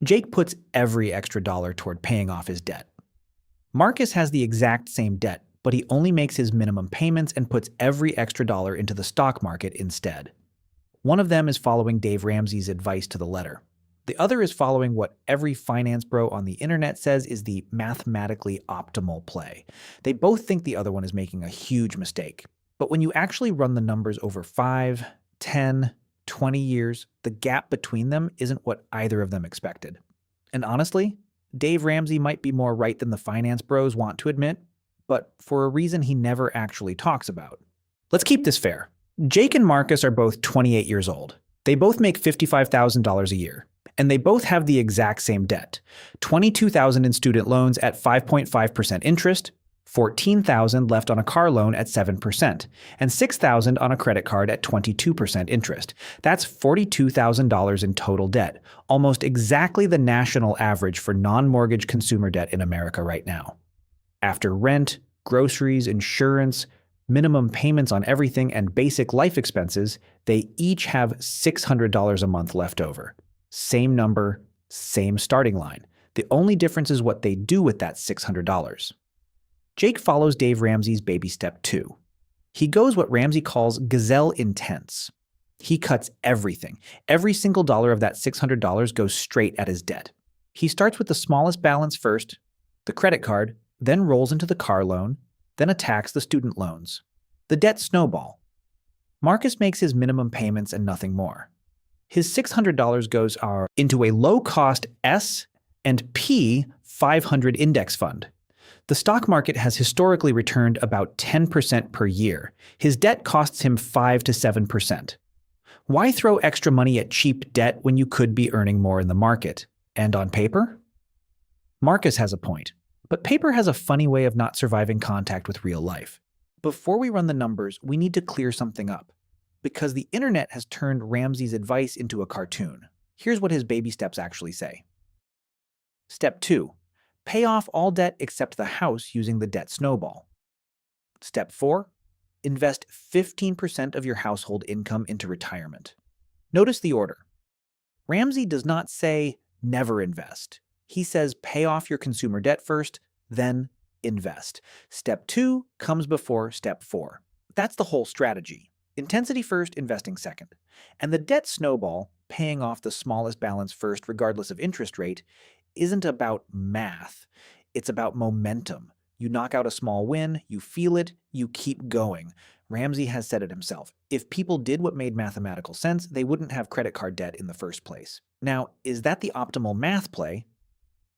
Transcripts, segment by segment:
Jake puts every extra dollar toward paying off his debt. Marcus has the exact same debt, but he only makes his minimum payments and puts every extra dollar into the stock market instead. One of them is following Dave Ramsey's advice to the letter. The other is following what every finance bro on the internet says is the mathematically optimal play. They both think the other one is making a huge mistake. But when you actually run the numbers over 5, 10, 20 years, the gap between them isn't what either of them expected. And honestly, Dave Ramsey might be more right than the finance bros want to admit, but for a reason he never actually talks about. Let's keep this fair. Jake and Marcus are both 28 years old. They both make $55,000 a year, and they both have the exact same debt. $22,000 in student loans at 5.5% interest, $14,000 left on a car loan at 7%, and $6,000 on a credit card at 22% interest. That's $42,000 in total debt, almost exactly the national average for non-mortgage consumer debt in America right now. After rent, groceries, insurance, minimum payments on everything, and basic life expenses, they each have $600 a month left over. Same number, same starting line. The only difference is what they do with that $600. Jake follows Dave Ramsey's baby step 2. He goes what Ramsey calls gazelle intense. He cuts everything. Every single dollar of that $600 goes straight at his debt. He starts with the smallest balance first, the credit card, then rolls into the car loan, then attacks the student loans. The debt snowball. Marcus makes his minimum payments and nothing more. His $600 goes into a low-cost S&P 500 index fund. The stock market has historically returned about 10% per year. His debt costs him 5 to 7%. Why throw extra money at cheap debt when you could be earning more in the market? And on paper? Marcus has a point, but paper has a funny way of not surviving contact with real life. Before we run the numbers, we need to clear something up, because the internet has turned Ramsey's advice into a cartoon. Here's what his baby steps actually say. Step 2. Pay off all debt except the house using the debt snowball. Step 4. Invest 15% of your household income into retirement. Notice the order. Ramsey does not say never invest. He says pay off your consumer debt first, then invest. Step 2 comes before step 4. That's the whole strategy. Intensity first, investing second. And the debt snowball, paying off the smallest balance first regardless of interest rate, isn't about math. It's about momentum. You knock out a small win, you feel it, you keep going. Ramsey has said it himself. If people did what made mathematical sense, they wouldn't have credit card debt in the first place. Now, is that the optimal math play?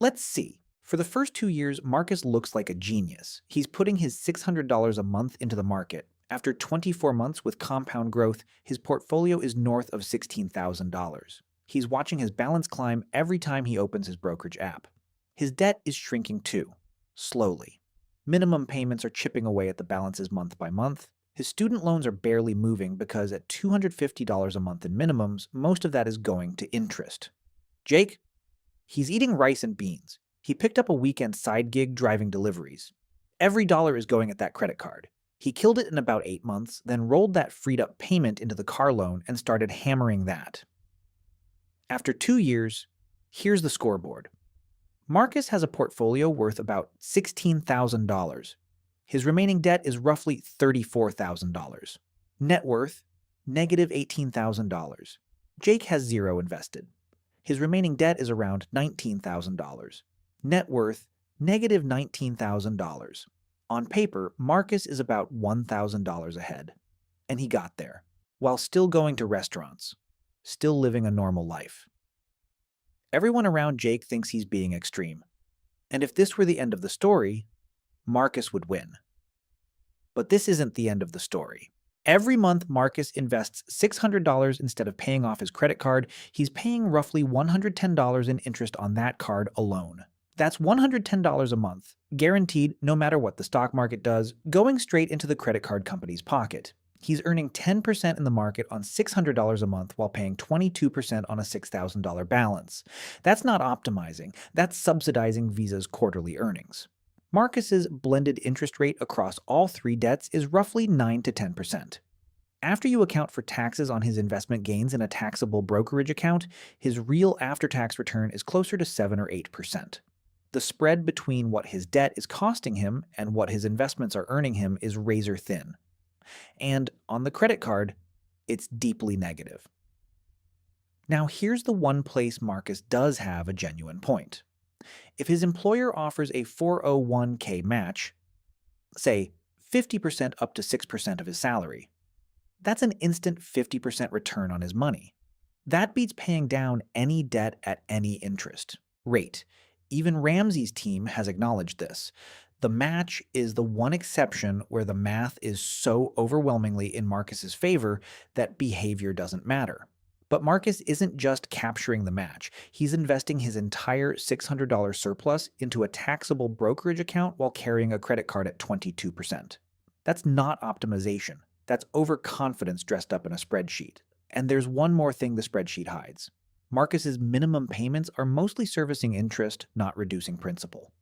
Let's see. For the first 2 years, Marcus looks like a genius. He's putting his $600 a month into the market. After 24 months with compound growth, his portfolio is north of $16,000. He's watching his balance climb every time he opens his brokerage app. His debt is shrinking too, slowly. Minimum payments are chipping away at the balances month by month. His student loans are barely moving because at $250 a month in minimums, most of that is going to interest. Jake? He's eating rice and beans. He picked up a weekend side gig driving deliveries. Every dollar is going at that credit card. He killed it in about 8 months, then rolled that freed-up payment into the car loan and started hammering that. After 2 years, here's the scoreboard. Marcus has a portfolio worth about $16,000. His remaining debt is roughly $34,000. Net worth, negative $18,000. Jake has zero invested. His remaining debt is around $19,000. Net worth, negative $19,000. On paper, Marcus is about $1,000 ahead. And he got there, while still going to restaurants, still living a normal life. Everyone around Jake thinks he's being extreme. And if this were the end of the story, Marcus would win. But this isn't the end of the story. Every month, Marcus invests $600 instead of paying off his credit card. He's paying roughly $110 in interest on that card alone. That's $110 a month, guaranteed no matter what the stock market does, going straight into the credit card company's pocket. He's earning 10% in the market on $600 a month while paying 22% on a $6,000 balance. That's not optimizing, that's subsidizing Visa's quarterly earnings. Marcus's blended interest rate across all 3 debts is roughly 9 to 10%. After you account for taxes on his investment gains in a taxable brokerage account, his real after-tax return is closer to 7 or 8%. The spread between what his debt is costing him and what his investments are earning him is razor thin. And on the credit card, it's deeply negative. Now, here's the one place Marcus does have a genuine point. If his employer offers a 401k match, say 50% up to 6% of his salary, that's an instant 50% return on his money. That beats paying down any debt at any interest rate. Even Ramsey's team has acknowledged this. The match is the one exception where the math is so overwhelmingly in Marcus's favor that behavior doesn't matter. But Marcus isn't just capturing the match. He's investing his entire $600 surplus into a taxable brokerage account while carrying a credit card at 22%. That's not optimization. That's overconfidence dressed up in a spreadsheet. And there's one more thing the spreadsheet hides. Marcus's minimum payments are mostly servicing interest, not reducing principal.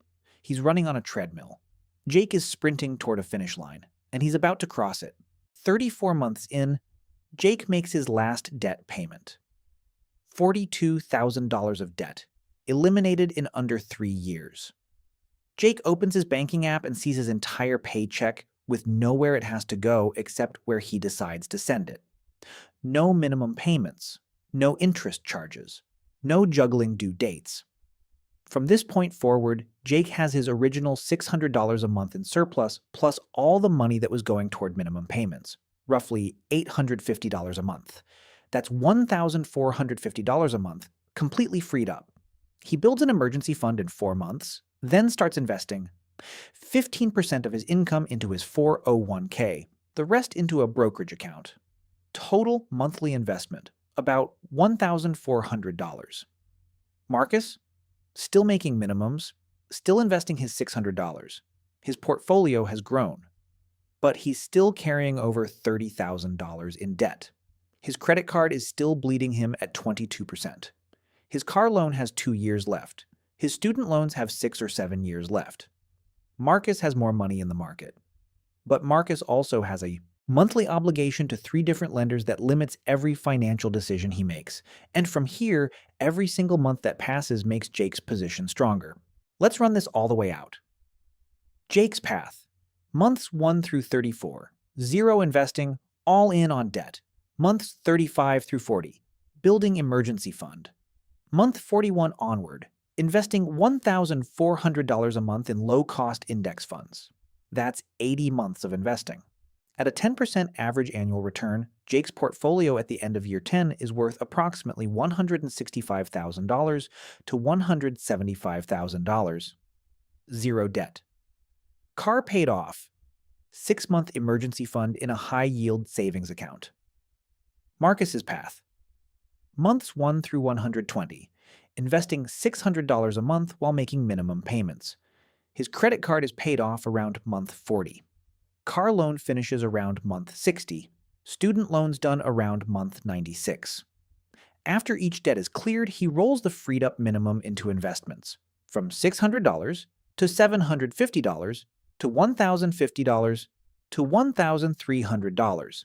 He's running on a treadmill. Jake is sprinting toward a finish line, and he's about to cross it. 34 months in, Jake makes his last debt payment. $42,000 of debt, eliminated in under 3 years. Jake opens his banking app and sees his entire paycheck with nowhere it has to go except where he decides to send it. No minimum payments, no interest charges, no juggling due dates. From this point forward, Jake has his original $600 a month in surplus plus all the money that was going toward minimum payments, roughly $850 a month. That's $1,450 a month, completely freed up. He builds an emergency fund in 4 months, then starts investing 15% of his income into his 401k, the rest into a brokerage account. Total monthly investment, about $1,400. Marcus? Still making minimums, still investing his $600. His portfolio has grown, but he's still carrying over $30,000 in debt. His credit card is still bleeding him at 22%. His car loan has 2 years left. His student loans have 6 or 7 years left. Marcus has more money in the market. But Marcus also has a monthly obligation to 3 different lenders that limits every financial decision he makes. And from here, every single month that passes makes Jake's position stronger. Let's run this all the way out. Jake's path. Months 1 through 34. 0 investing, all in on debt. Months 35 through 40. Building emergency fund. Month 41 onward. Investing $1,400 a month in low-cost index funds. That's 80 months of investing. At a 10% average annual return, Jake's portfolio at the end of year 10 is worth approximately $165,000 to $175,000. 0 debt. Car paid off. 6-month emergency fund in a high-yield savings account. Marcus's path. Months 1 through 120. Investing $600 a month while making minimum payments. His credit card is paid off around month 40. Car loan finishes around month 60. Student loans done around month 96. After each debt is cleared, he rolls the freed up minimum into investments, from $600 to $750 to $1,050 to $1,300.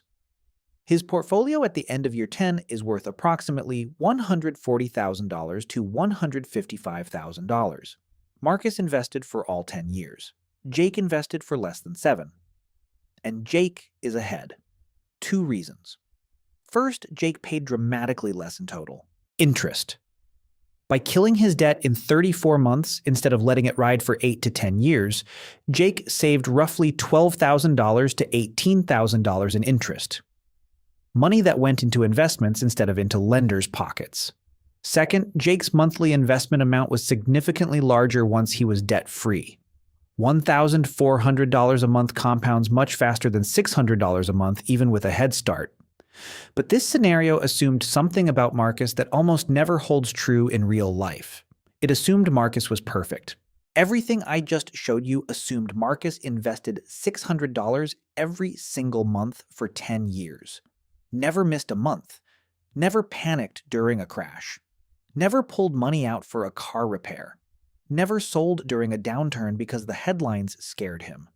His portfolio at the end of year 10 is worth approximately $140,000 to $155,000. Marcus invested for all 10 years. Jake invested for less than 7. And Jake is ahead. 2 reasons. First, Jake paid dramatically less in total. Interest. By killing his debt in 34 months instead of letting it ride for 8 to 10 years, Jake saved roughly $12,000 to $18,000 in interest. Money that went into investments instead of into lenders' pockets. Second, Jake's monthly investment amount was significantly larger once he was debt-free. $1,400 a month compounds much faster than $600 a month, even with a head start. But this scenario assumed something about Marcus that almost never holds true in real life. It assumed Marcus was perfect. Everything I just showed you assumed Marcus invested $600 every single month for 10 years. Never missed a month. Never panicked during a crash. Never pulled money out for a car repair. Never sold during a downturn because the headlines scared him.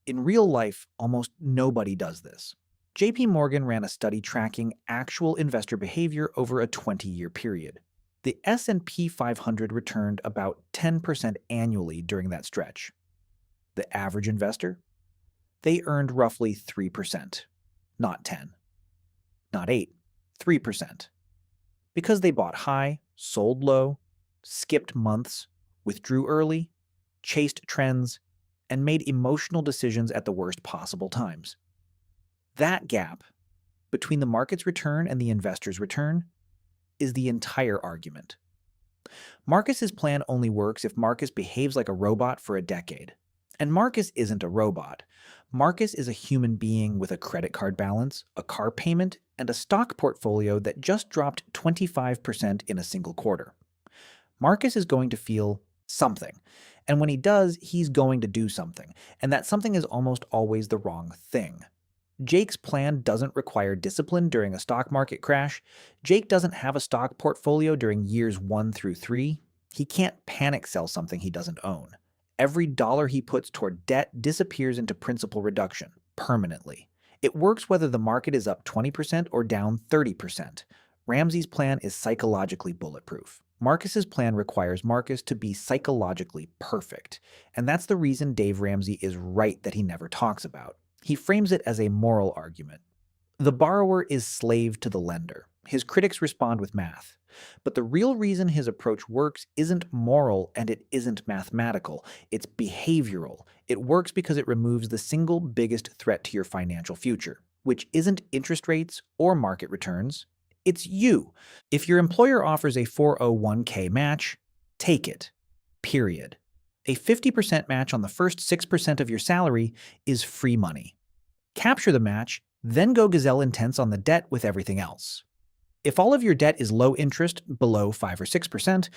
In real life, almost nobody does this. JP Morgan ran a study tracking actual investor behavior over a 20-year period. The S&P 500 returned about 10% annually during that stretch. The average investor? They earned roughly 3%. Not 10. Not 8. 3%. Because they bought high, sold low, skipped months, withdrew early, chased trends, and made emotional decisions at the worst possible times. That gap between the market's return and the investor's return is the entire argument. Marcus's plan only works if Marcus behaves like a robot for a decade. And Marcus isn't a robot. Marcus is a human being with a credit card balance, a car payment, and a stock portfolio that just dropped 25% in a single quarter. Marcus is going to feel something. And when he does, he's going to do something. And that something is almost always the wrong thing. Jake's plan doesn't require discipline during a stock market crash. Jake doesn't have a stock portfolio during years 1 through 3. He can't panic sell something he doesn't own. Every dollar he puts toward debt disappears into principal reduction, permanently. It works whether the market is up 20% or down 30%. Ramsey's plan is psychologically bulletproof. Marcus's plan requires Marcus to be psychologically perfect. And that's the reason Dave Ramsey is right that he never talks about. He frames it as a moral argument. The borrower is slave to the lender. His critics respond with math. But the real reason his approach works isn't moral and it isn't mathematical. It's behavioral. It works because it removes the single biggest threat to your financial future, which isn't interest rates or market returns. It's you. If your employer offers a 401k match, take it. Period. A 50% match on the first 6% of your salary is free money. Capture the match, then go gazelle intense on the debt with everything else. If all of your debt is low interest, below 5 or 6%,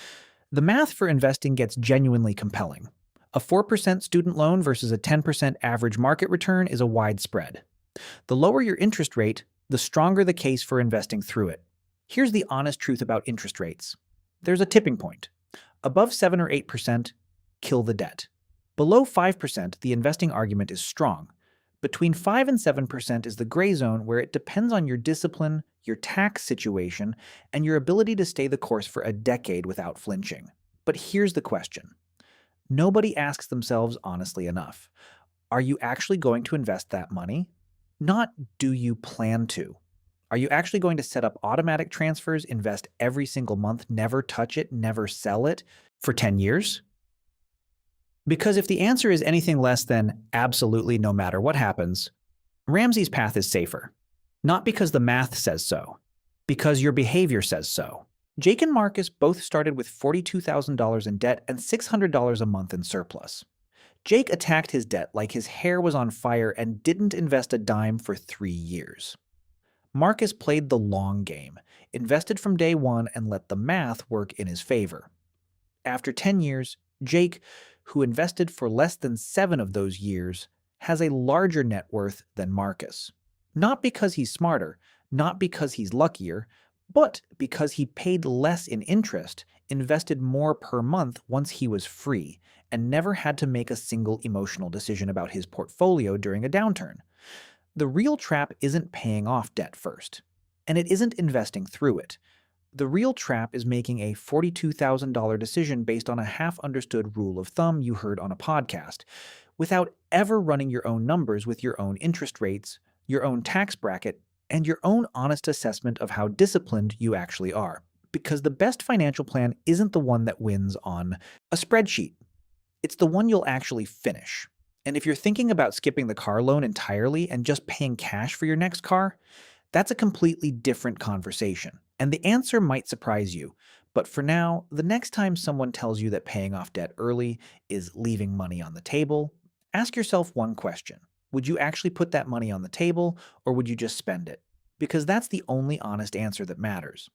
the math for investing gets genuinely compelling. A 4% student loan versus a 10% average market return is a wide spread. The lower your interest rate, the stronger the case for investing through it. Here's the honest truth about interest rates. There's a tipping point. Above 7 or 8%, kill the debt. Below 5%, the investing argument is strong. Between 5 and 7% is the gray zone where it depends on your discipline, your tax situation, and your ability to stay the course for a decade without flinching. But here's the question. Nobody asks themselves honestly enough. Are you actually going to invest that money? Not do you plan to. Are you actually going to set up automatic transfers, invest every single month, never touch it, never sell it for 10 years? Because if the answer is anything less than absolutely no matter what happens, Ramsey's path is safer. Not because the math says so, because your behavior says so. Jake and Marcus both started with $42,000 in debt and $600 a month in surplus. Jake attacked his debt like his hair was on fire and didn't invest a dime for 3 years. Marcus played the long game, invested from day one, and let the math work in his favor. After 10 years, Jake, who invested for less than 7 of those years, has a larger net worth than Marcus. Not because he's smarter, not because he's luckier, but because he paid less in interest, invested more per month once he was free, and never had to make a single emotional decision about his portfolio during a downturn. The real trap isn't paying off debt first, and it isn't investing through it. The real trap is making a $42,000 decision based on a half-understood rule of thumb you heard on a podcast, without ever running your own numbers with your own interest rates, your own tax bracket, and your own honest assessment of how disciplined you actually are. Because the best financial plan isn't the one that wins on a spreadsheet. It's the one you'll actually finish. And if you're thinking about skipping the car loan entirely and just paying cash for your next car, that's a completely different conversation. And the answer might surprise you. But for now, the next time someone tells you that paying off debt early is leaving money on the table, ask yourself one question. Would you actually put that money on the table, or would you just spend it? Because that's the only honest answer that matters.